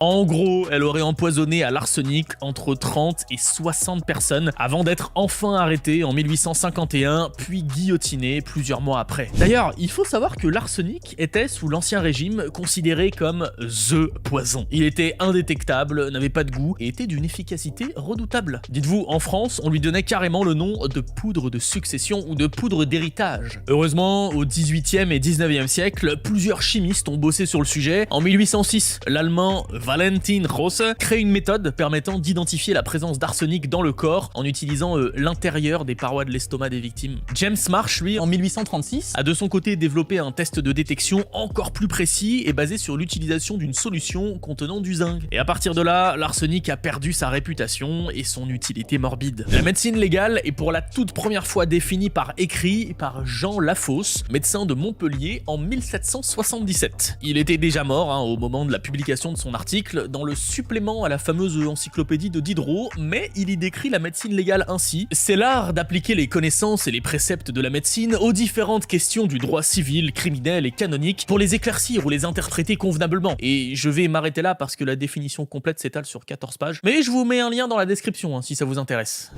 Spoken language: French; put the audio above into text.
En gros, elle aurait empoisonné à l'arsenic entre 30 et 60 personnes avant d'être enfin arrêtée en 1851, puis guillotinée plusieurs mois après. D'ailleurs, il faut savoir que l'arsenic était, sous l'Ancien Régime, considéré comme THE poison. Il était indétectable, n'avait pas de goût et était d'une efficacité redoutable. Dites-vous, en France, on lui donnait carrément le nom de poudre de succession ou de poudre d'héritage. Heureusement, au 18e et 19e siècle, plusieurs chimistes ont bossé sur le sujet. En 1806, l'allemand Valentin Rose crée une méthode permettant d'identifier la présence d'arsenic dans le corps en utilisant l'intérieur des parois de l'estomac des victimes. James Marsh, lui, en 1836, a de son côté développé un test de détection encore plus précis et basé sur l'utilisation d'une solution contenant du zinc. Et à partir de là, l'arsenic a perdu sa réputation et son utilité morbide. La médecine légale est pour la toute première fois définie par écrit par Jean Lafosse, médecin de Montpellier en 1777. Il était déjà mort au moment de la publication de son article dans le supplément à la fameuse encyclopédie de Diderot, mais il y décrit la médecine légale ainsi: c'est l'art d'appliquer les connaissances et les préceptes de la médecine aux différentes questions du droit civil, criminel et canonique pour les éclaircir ou les interpréter convenablement. Et je vais m'arrêter là parce que la définition complète s'étale sur 14 pages, mais je vous mets un lien dans la description si ça vous intéresse.